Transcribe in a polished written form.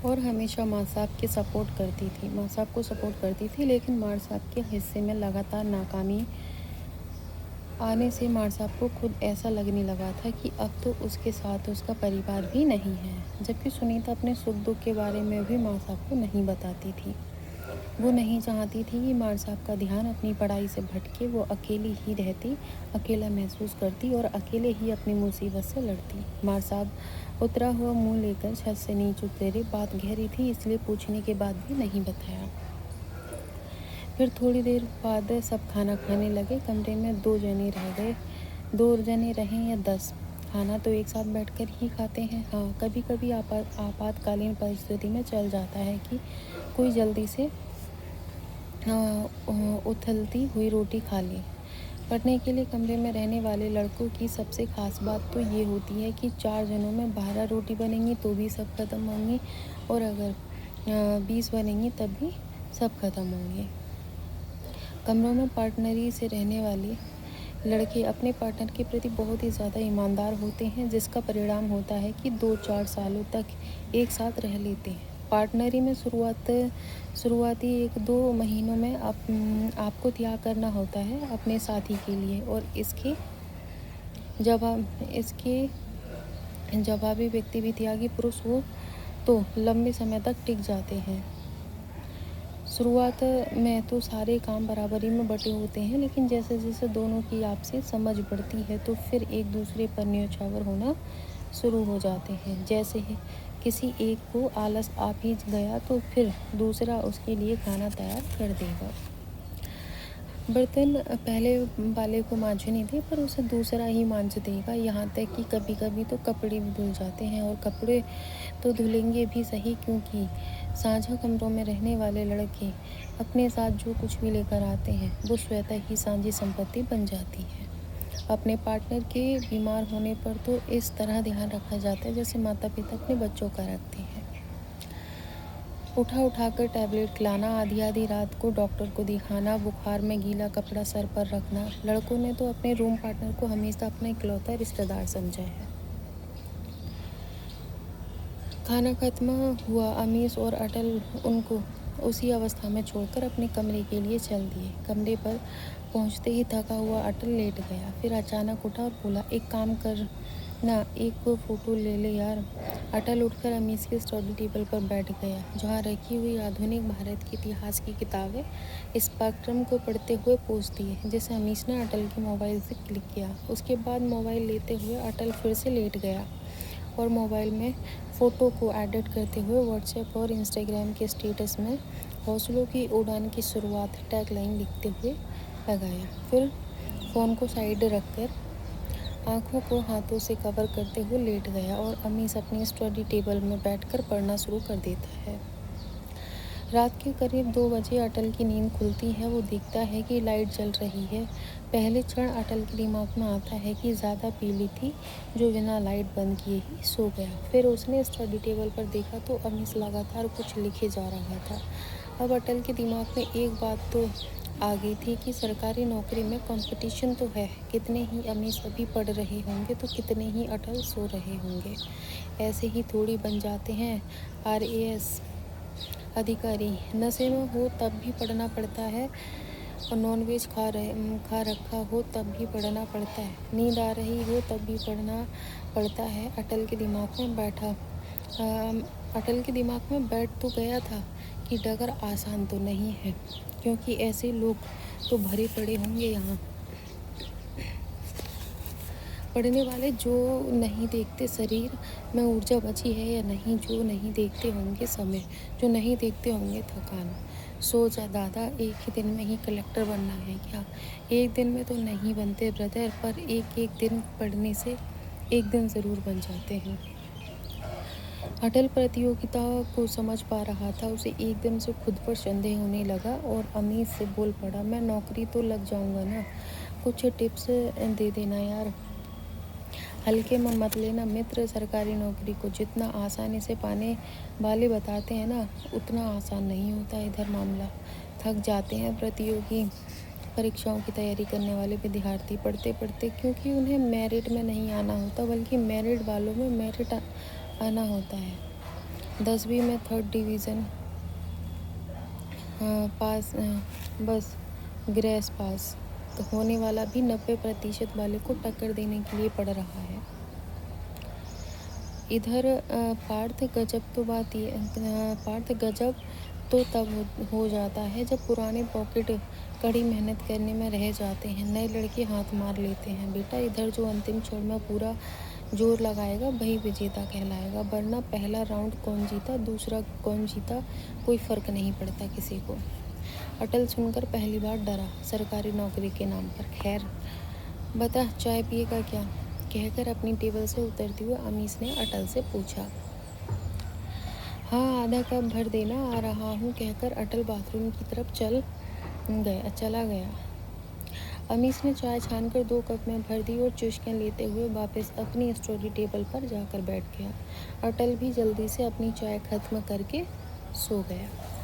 और हमेशा माँ साहब की सपोर्ट करती थी, माँ साहब को सपोर्ट करती थी। लेकिन माँ साहब के हिस्से में लगातार नाकामी आने से माँ साहब को खुद ऐसा लगने लगा था कि अब तो उसके साथ उसका परिवार भी नहीं है। जबकि सुनीता अपने सुख दुख के बारे में भी माँ साहब को नहीं बताती थी। वो नहीं चाहती थी कि माँ साहब का ध्यान अपनी पढ़ाई से भटके। वो अकेली ही रहती, अकेला महसूस करती और अकेले ही अपनी मुसीबत से लड़ती। माँ साहब उतरा हुआ मुंह लेकर छत से नीचे उतरे। बात गहरी थी, इसलिए पूछने के बाद भी नहीं बताया। फिर थोड़ी देर बाद सब खाना खाने लगे। कमरे में 2 जने रह गए, 2 जने रहें या 10, खाना तो एक साथ बैठकर ही खाते हैं। हाँ, कभी कभी आपातकालीन परिस्थिति में चल जाता है कि कोई जल्दी से उथलती हुई रोटी खा ले। पढ़ने के लिए कमरे में रहने वाले लड़कों की सबसे खास बात तो ये होती है कि 4 जनों में 12 रोटी बनेंगी तो भी सब खत्म होंगी, और अगर 20 बनेंगी तब भी सब खत्म होंगे। कमरों में पार्टनरी से रहने वाले लड़के अपने पार्टनर के प्रति बहुत ही ज़्यादा ईमानदार होते हैं, जिसका परिणाम होता है कि 2-4 सालों तक एक साथ रह लेते हैं। पार्टनरी में शुरुआती 1-2 महीनों में आपको त्याग करना होता है अपने साथी के लिए, और इसके जवाबी व्यक्ति भी त्यागी पुरुष हो तो लंबे समय तक टिक जाते हैं। शुरुआत में तो सारे काम बराबरी में बटे होते हैं, लेकिन जैसे जैसे दोनों की आपसी समझ बढ़ती है तो फिर एक दूसरे पर न्योछावर होना शुरू हो जाते हैं। जैसे ही किसी एक को आलस आ भी गया तो फिर दूसरा उसके लिए खाना तैयार कर देगा। बर्तन पहले वाले को मांजने दे पर उसे दूसरा ही मांज देगा। यहाँ तक कि कभी कभी तो कपड़े भी धुल जाते हैं, और कपड़े तो धुलेंगे भी सही, क्योंकि साझा कमरों में रहने वाले लड़के अपने साथ जो कुछ भी लेकर आते हैं वो स्वतः ही साझी संपत्ति बन जाती है। अपने पार्टनर के बीमार होने पर तो इस तरह ध्यान रखा जाता है जैसे माता पिता अपने बच्चों का रखते हैं। उठाकर टैबलेट खिलाना, आधी आधी रात को डॉक्टर को दिखाना, बुखार में गीला कपड़ा सर पर रखना। लड़कों ने तो अपने रूम पार्टनर को हमेशा अपना इकलौता रिश्तेदार समझा है। खाना खत्म हुआ। अमीश और अटल उनको उसी अवस्था में छोड़कर अपने कमरे के लिए चल दिए। कमरे पर पहुंचते ही थका हुआ अटल लेट गया। फिर अचानक उठा और बोला, एक काम कर ना, एक फ़ोटो ले ले यार। अटल उठकर अमीश के स्टडी टेबल पर बैठ गया, जहाँ रखी हुई आधुनिक भारत के इतिहास की किताबें स्पेक्ट्रम को पढ़ते हुए पोंछ दिए, जिसे अमीश ने अटल के मोबाइल से क्लिक किया। उसके बाद मोबाइल लेते हुए अटल फिर से लेट गया और मोबाइल में फ़ोटो को एडिट करते हुए व्हाट्सएप और इंस्टाग्राम के स्टेटस में हौसलों की उड़ान की शुरुआत टैगलाइन लिखते हुए लगाया। फिर फ़ोन को साइड रखकर आंखों को हाथों से कवर करते हुए लेट गया, और अमीश अपनी स्टडी टेबल में बैठकर पढ़ना शुरू कर देता है। रात के करीब 2 बजे अटल की नींद खुलती है। वो देखता है कि लाइट जल रही है। पहले क्षण अटल के दिमाग में आता है कि ज़्यादा पीली थी जो बिना लाइट बंद किए ही सो गया। फिर उसने स्टडी टेबल पर देखा तो अमीश लगातार कुछ लिखे जा रहा था। अब अटल के दिमाग में एक बात तो आ गई थी कि सरकारी नौकरी में कंपटीशन तो है। कितने ही अमीश अभी पढ़ रहे होंगे तो कितने ही अटल सो रहे होंगे। ऐसे ही थोड़ी बन जाते हैं RAS अधिकारी। नशे में हो तब भी पढ़ना पड़ता है, और नॉनवेज खा रखा हो तब भी पढ़ना पड़ता है। नींद आ रही हो तब भी पढ़ना पड़ता है। अटल के दिमाग में बैठ तो गया था कि डगर आसान तो नहीं है, क्योंकि ऐसे लोग तो भरे पड़े होंगे यहाँ। पढ़ने वाले जो नहीं देखते शरीर में ऊर्जा बची है या नहीं, जो नहीं देखते होंगे समय, जो नहीं देखते होंगे थकान। सोचा दादा, एक ही दिन में ही कलेक्टर बनना है क्या? एक दिन में तो नहीं बनते ब्रदर, पर एक एक दिन पढ़ने से एक दिन ज़रूर बन जाते हैं। अटल प्रतियोगिता को समझ पा रहा था। उसे एकदम से खुद पर संदेह होने लगा और अमीश से बोल पड़ा, मैं नौकरी तो लग जाऊंगा ना, कुछ टिप्स दे देना यार। हल्के में मत लेना मित्र, सरकारी नौकरी को जितना आसानी से पाने वाले बताते हैं ना, उतना आसान नहीं होता इधर मामला। थक जाते हैं प्रतियोगी परीक्षाओं की तैयारी करने वाले विद्यार्थी पढ़ते पढ़ते, क्योंकि उन्हें मेरिट में नहीं आना होता बल्कि मेरिट वालों में मेरिट आना होता है। 10वीं में 3rd डिवीज़न पास बस ग्रेस पास होने वाला भी 90% वाले को टक्कर देने के लिए पड़ रहा है। इधर पार्थ गजब तो तब हो जाता है जब पुराने पॉकेट कड़ी मेहनत करने में रह जाते हैं, नए लड़के हाथ मार लेते हैं। बेटा, इधर जो अंतिम क्षण में पूरा जोर लगाएगा वही विजेता कहलाएगा, वरना पहला राउंड कौन जीता दूसरा कौन जीता कोई फ़र्क नहीं पड़ता किसी को। अटल सुनकर पहली बार डरा, सरकारी नौकरी के नाम पर। खैर बता, चाय पिएगा क्या, कहकर अपनी टेबल से उतरते हुए अमीश ने अटल से पूछा। हाँ, आधा कप भर देना, आ रहा हूँ, कहकर अटल बाथरूम की तरफ चला गया। अमीश ने चाय छानकर 2 कप में भर दी और चुस्कियाँ लेते हुए वापस अपनी स्टडी टेबल पर जाकर बैठ गया। अटल भी जल्दी से अपनी चाय खत्म करके सो गया।